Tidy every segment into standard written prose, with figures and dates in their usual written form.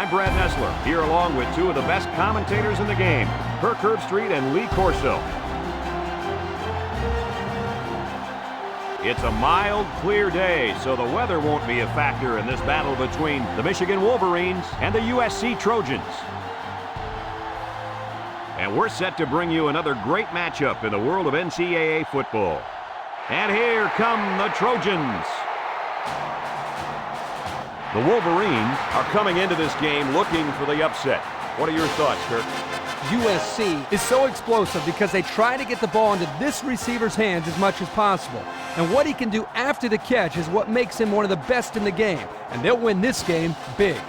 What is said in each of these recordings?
I'm Brad Nessler, here along with two of the best commentators in the game, Kirk Herbstreit and Lee Corso. It's a mild, clear day, so the weather won't be a factor in this battle between the Michigan Wolverines and the USC Trojans. And we're set to bring you another great matchup in the world of NCAA football. And here come the Trojans. The Wolverines are coming into this game looking for the upset. What are your thoughts, Kirk? USC is so explosive because they try to get the ball into this receiver's hands as much as possible. And what he can do after the catch is what makes him one of the best in the game. And they'll win this game big.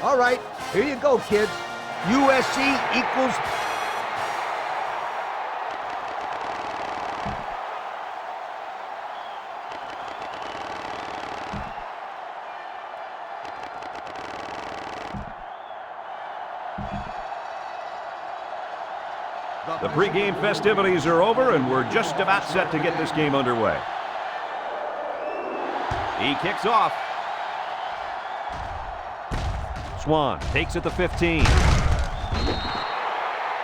All right, here you go, kids. USC equals... The pregame festivities are over, and we're just about set to get this game underway. He kicks off. Swan takes it to 15.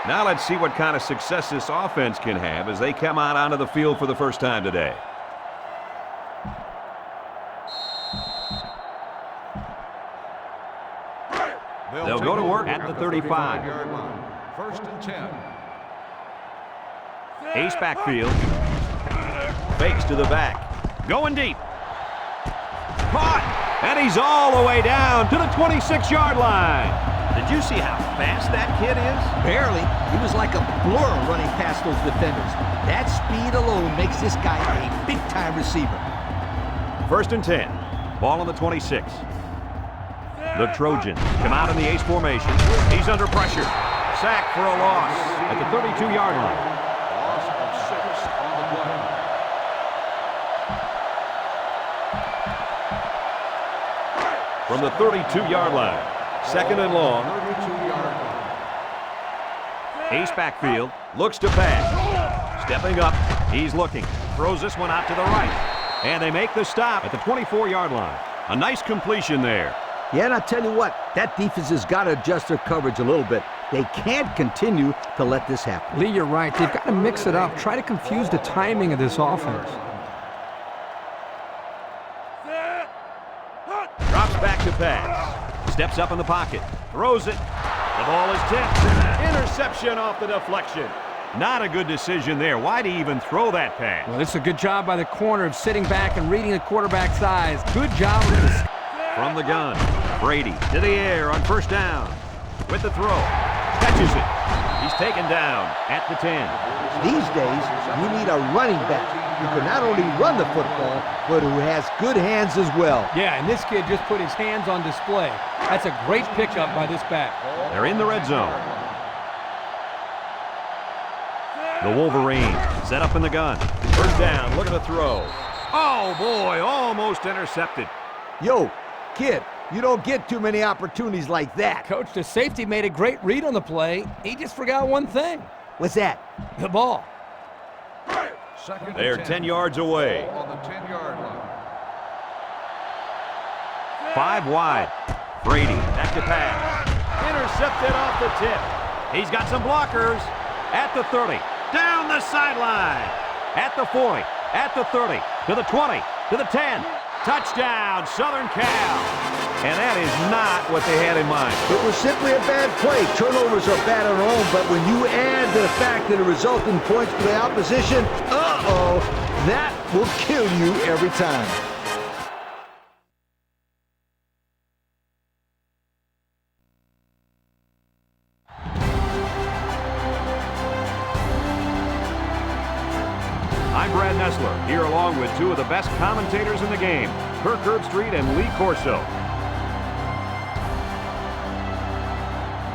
Now let's see what kind of success this offense can have as they come out onto the field for the first time today. They'll go to work at the 35. First and 10. Ace backfield. Fakes to the back. Going deep. Caught. And he's all the way down to the 26-yard line. Did you see how fast that kid is? Barely. He was like a blur running past those defenders. That speed alone makes this guy a big-time receiver. First and 10. Ball on the 26. The Trojans come out in the ace formation. He's under pressure. Sack for a loss at the 32-yard line. Loss of 6 on the play. From the 32-yard line. Second and long. 32-yard line. Ace backfield. Looks to pass. Stepping up. He's looking. Throws this one out to the right. And they make the stop at the 24-yard line. A nice completion there. Yeah, and I tell you what, that defense has got to adjust their coverage a little bit. They can't continue to let this happen. Lee, you're right. They've got to mix it up. Try to confuse the timing of this offense. Drops back to pass. Steps up in the pocket. Throws it. The ball is tipped. Interception off the deflection. Not a good decision there. Why'd he even throw that pass? Well, it's a good job by the corner of sitting back and reading the quarterback's eyes. Good job with this. From the gun, Brady to the air on first down. With the throw, catches it. He's taken down at the 10. These days, you need a running back who can not only run the football, but who has good hands as well. Yeah, and this kid just put his hands on display. That's a great pickup by this back. They're in the red zone. The Wolverines set up in the gun. First down, look at the throw. Oh boy, almost intercepted. Yo, kid, you don't get too many opportunities like that. Coach, the safety made a great read on the play. He just forgot one thing. What's that? The ball. Second and They're 10 yards away. On the 10-yard line. 5 wide. Brady back to pass. Intercepted off the tip. He's got some blockers. At the 30. Down the sideline. At the 40. At the 30. To the 20. To the 10. Touchdown, Southern Cal. And that is not what they had in mind. It was simply a bad play. Turnovers are bad on their own, but when you add to the fact that it resulted in points for the opposition, that will kill you every time. I'm Brad Nessler, here along with two of the best commentators in the game, Kirk Herbstreit and Lee Corso.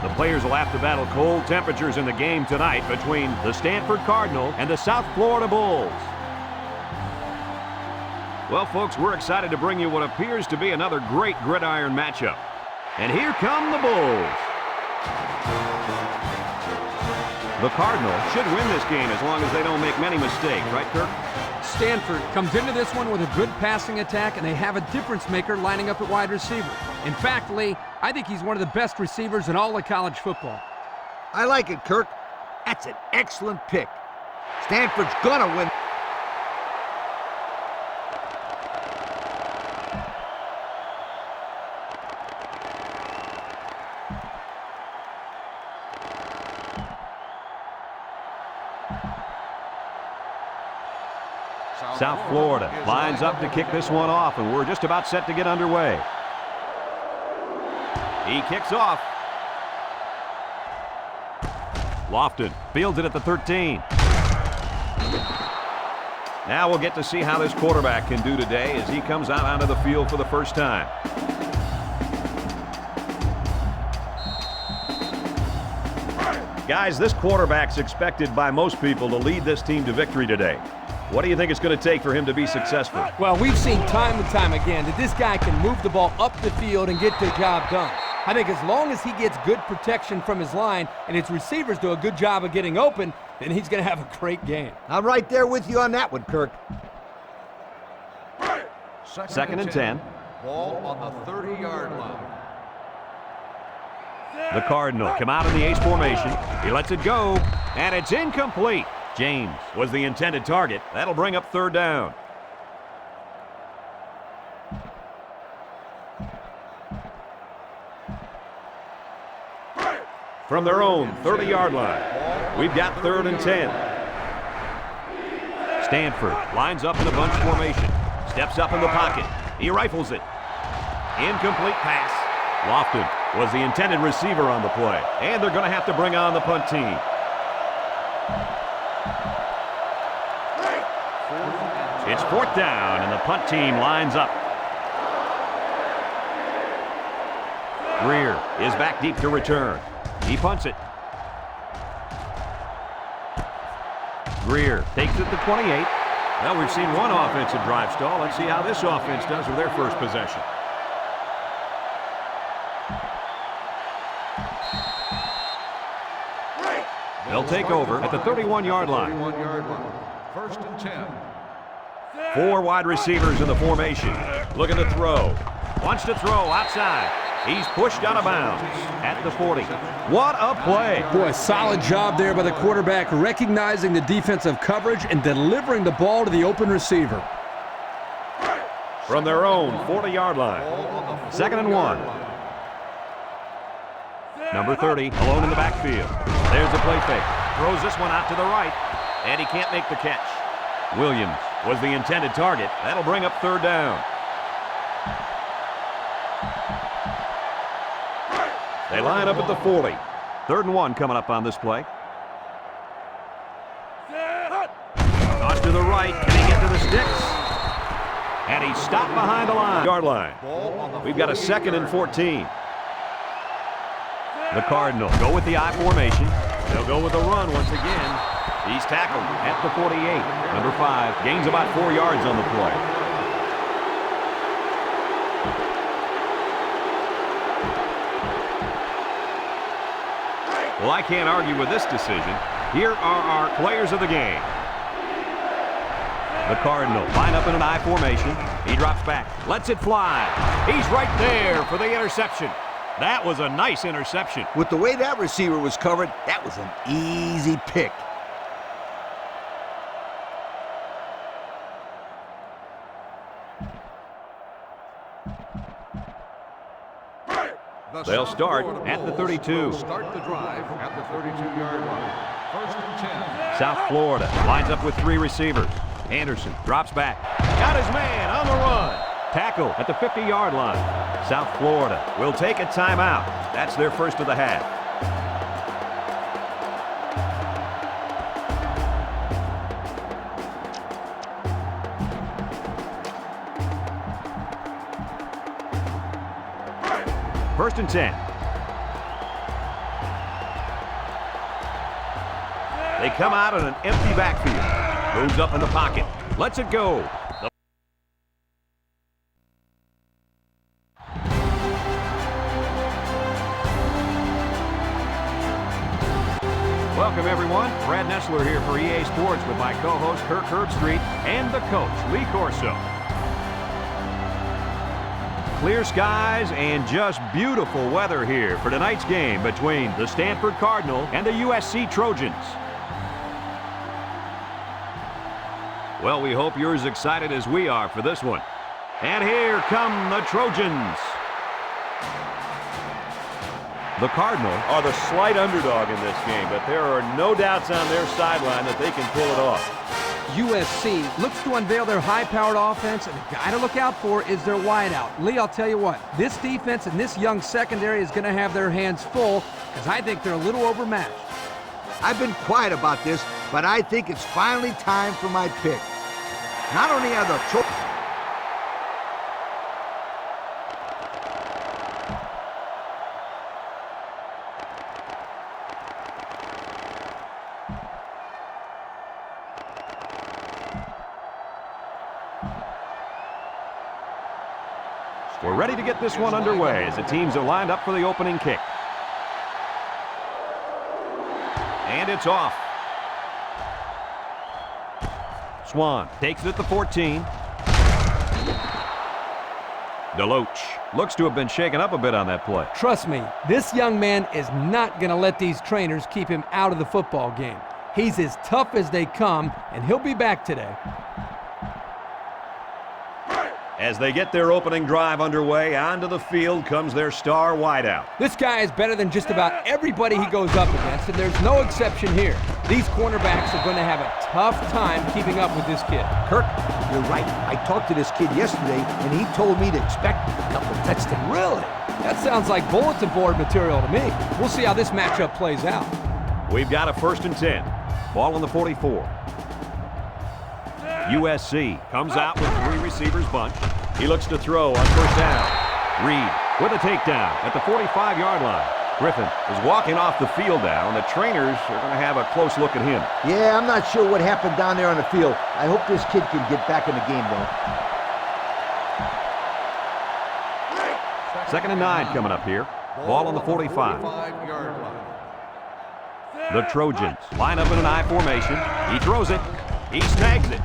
The players will have to battle cold temperatures in the game tonight between the Stanford Cardinal and the South Florida Bulls. Well, folks, we're excited to bring you what appears to be another great gridiron matchup. And here come the Bulls. The Cardinal should win this game as long as they don't make many mistakes, right, Kirk? Stanford comes into this one with a good passing attack, and they have a difference maker lining up at wide receiver. In fact, Lee, I think he's one of the best receivers in all of college football. I like it, Kirk. That's an excellent pick. Stanford's gonna win. South Florida lines up to kick this one off, and we're just about set to get underway. He kicks off. Lofton fields it at the 13. Now we'll get to see how this quarterback can do today as he comes out onto the field for the first time. Guys, this quarterback's expected by most people to lead this team to victory today. What do you think it's going to take for him to be successful? Well, we've seen time and time again that this guy can move the ball up the field and get the job done. I think as long as he gets good protection from his line and his receivers do a good job of getting open, then he's going to have a great game. I'm right there with you on that one, Kirk. Second and 10. Ball on the 30-yard line. The Cardinal come out in the ace formation. He lets it go, and it's incomplete. James was the intended target. That'll bring up third down. From their own 30-yard line, we've got third and 10. Stanford lines up in a bunch formation. Steps up in the pocket. He rifles it. Incomplete pass. Lofton was the intended receiver on the play, and they're going to have to bring on the punt team. It's fourth down, and the punt team lines up. Greer is back deep to return. He punts it. Greer takes it to 28. Well, we've seen one offensive drive stall. Let's see how this offense does with their first possession. They'll take over at the 31-yard line. 31-yard line. First and 10. Four wide receivers in the formation. Looking to throw. Wants to throw outside. He's pushed out of bounds at the 40. What a play. Boy, solid job there by the quarterback, recognizing the defensive coverage and delivering the ball to the open receiver. From their own 40-yard line. Second and 1. Number 30 alone in the backfield. There's the play fake. Throws this one out to the right, and he can't make the catch. Williams was the intended target. That'll bring up third down. They line up at the 40. Third and 1 coming up on this play. Toss to the right. Can he get to the sticks? And he's stopped behind the yard line. We've got a second and 14. The Cardinal go with the I formation. They'll go with the run once again. He's tackled at the 48. Number 5 gains about 4 yards on the play. Well, I can't argue with this decision. Here are our players of the game. The Cardinal line up in an I formation. He drops back, lets it fly. He's right there for the interception. That was a nice interception. With the way that receiver was covered, that was an easy pick. They'll start at the 32. Start the drive at the 32-yard line. First and 10. South Florida lines up with 3 receivers. Anderson drops back. Got his man on the run. Tackle at the 50-yard line. South Florida will take a timeout. That's their first of the half. First and 10. They come out in an empty backfield. Moves up in the pocket. Lets it go. Welcome, everyone. Brad Nessler here for EA Sports with my co-host Kirk Herbstreit and the coach, Lee Corso. Clear skies and just beautiful weather here for tonight's game between the Stanford Cardinal and the USC Trojans. Well, we hope you're as excited as we are for this one. And here come the Trojans. The Cardinal are the slight underdog in this game, but there are no doubts on their sideline that they can pull it off. USC looks to unveil their high-powered offense, and the guy to look out for is their wideout. Lee, I'll tell you what, this defense and this young secondary is going to have their hands full because I think they're a little overmatched. I've been quiet about this, but I think it's finally time for my pick. Not only are the Trojans... We're ready to get this one underway as the teams are lined up for the opening kick. And it's off. Swan takes it at the 14. DeLoach looks to have been shaken up a bit on that play. Trust me, this young man is not going to let these trainers keep him out of the football game. He's as tough as they come, and he'll be back today. As they get their opening drive underway, onto the field comes their star wideout. This guy is better than just about everybody he goes up against, and there's no exception here. These cornerbacks are going to have a tough time keeping up with this kid. Kirk, you're right. I talked to this kid yesterday, and he told me to expect a couple of touchdowns. Really? That sounds like bulletin board material to me. We'll see how this matchup plays out. We've got a 1st and 10. Ball on the 44. USC comes out with 3 receivers bunch. He looks to throw on 1st down. Reed with a takedown at the 45-yard line. Griffin is walking off the field now, and the trainers are going to have a close look at him. Yeah, I'm not sure what happened down there on the field. I hope this kid can get back in the game, though. 2nd and 9 coming up here. Ball on the 45. The Trojans line up in an I formation. He throws it. He snags it.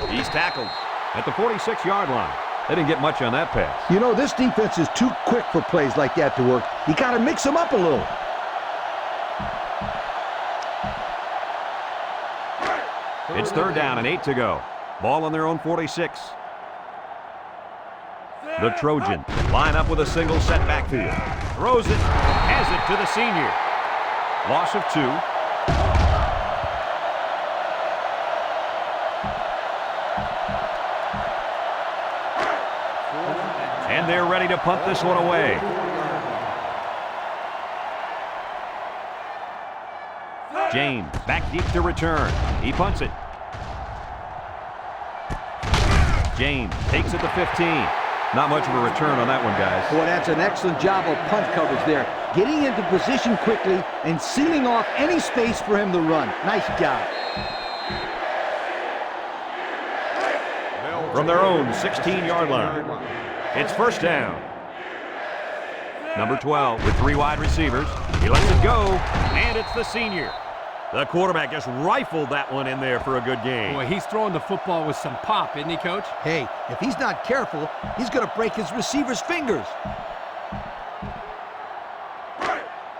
He's tackled at the 46-yard line. They didn't get much on that pass. You know, this defense is too quick for plays like that to work. You got to mix them up a little. It's 3rd down and 8 to go. Ball on their own 46. The Trojans line up with a single set backfield. Throws it, has it to the senior. Loss of 2. And they're ready to punt this one away. James back deep to return. He punts it. James takes it to 15. Not much of a return on that one, guys. Boy, that's an excellent job of punt coverage there. Getting into position quickly and sealing off any space for him to run. Nice job. From their own 16-yard line. It's 1st down. Number 12 with 3 wide receivers. He lets it go, and it's the senior. The quarterback just rifled that one in there for a good game. Boy, he's throwing the football with some pop, isn't he, Coach? Hey, if he's not careful, he's going to break his receiver's fingers.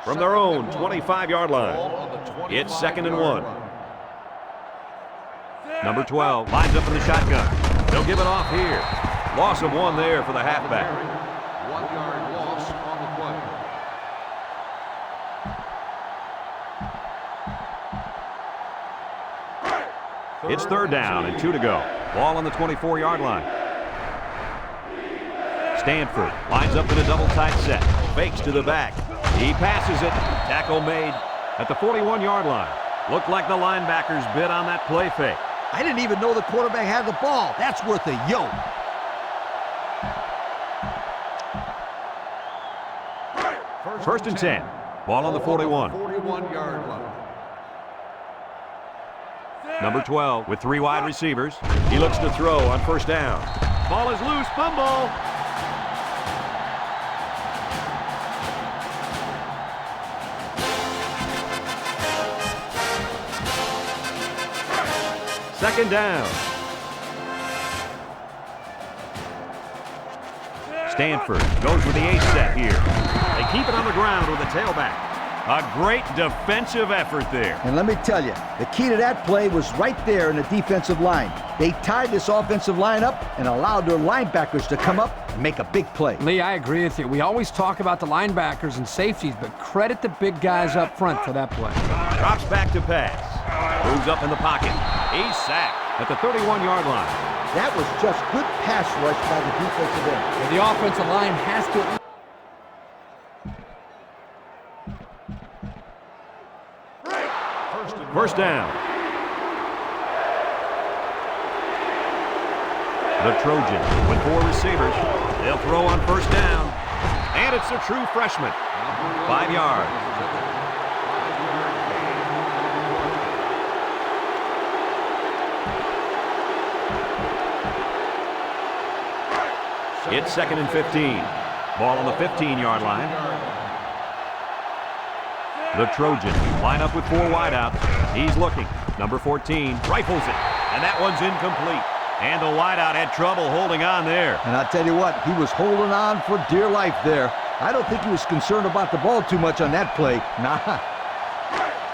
From their own 25-yard line. It's 2nd and 1. Number 12 lines up in the shotgun. They'll give it off here. Loss of 1 there for the halfback. 1-yard loss on the play. It's 3rd down and 2 to go. Ball on the 24-yard line. Stanford lines up in a double tight set. Fakes to the back. He passes it. Tackle made at the 41-yard line. Looked like the linebackers bid on that play fake. I didn't even know the quarterback had the ball. That's worth a yo. First and 10. Ball on the 41. 41-yard line. Number 12 with 3 wide receivers. He looks to throw on 1st down. Ball is loose. Fumble. Second down. Stanford goes with the ace set here. They keep it on the ground with the tailback. A great defensive effort there. And let me tell you, the key to that play was right there in the defensive line. They tied this offensive line up and allowed their linebackers to come up and make a big play. Lee, I agree with you. We always talk about the linebackers and safeties, but credit the big guys up front for that play. Drops back to pass. Moves up in the pocket. He's sacked at the 31-yard line. That was just good pass rush by the defensive end. The offensive line has to... First down. The Trojans with 4 receivers. They'll throw on first down. And it's a true freshman. 5 yards. It's 2nd and 15. Ball on the 15-yard line. The Trojans line up with 4 wideouts. He's looking. Number 14 rifles it. And that one's incomplete. And the wideout had trouble holding on there. And I'll tell you what, he was holding on for dear life there. I don't think he was concerned about the ball too much on that play. Nah.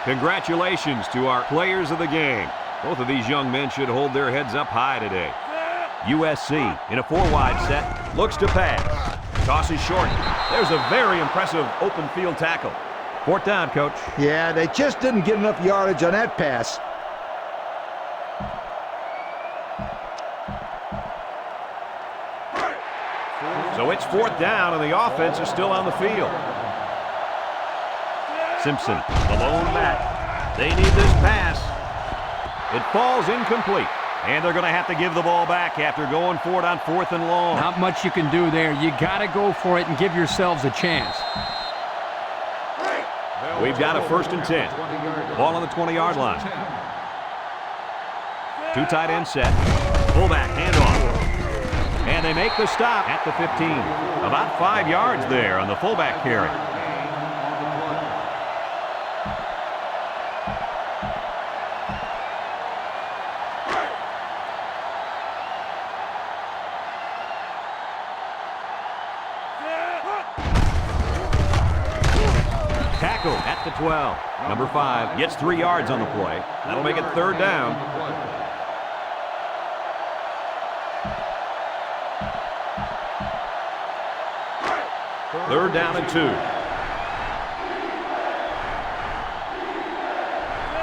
Congratulations to our players of the game. Both of these young men should hold their heads up high today. USC in a 4-wide set. Looks to pass. Toss is short. There's a very impressive open field tackle. 4th down, Coach. Yeah, they just didn't get enough yardage on that pass. So it's 4th down, and the offense is still on the field. Simpson, the lone back. They need this pass. It falls incomplete. And they're going to have to give the ball back after going for it on 4th and long. Not much you can do there. You got to go for it and give yourselves a chance. We've got a 1st and 10. Ball on the 20-yard line. 2 tight end set. Fullback handoff. And they make the stop at the 15. About 5 yards there on the fullback carry. Tackle at the 12. Number 5 gets 3 yards on the play. That'll make it 3rd down. Third down and 2.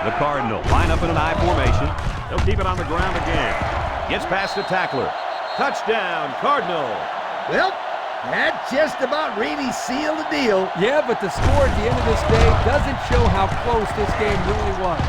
The Cardinals line up in an I formation. They'll keep it on the ground again. Gets past the tackler. Touchdown, Cardinal. Well, that just about really sealed the deal. Yeah, but the score at the end of this day doesn't show how close this game really was.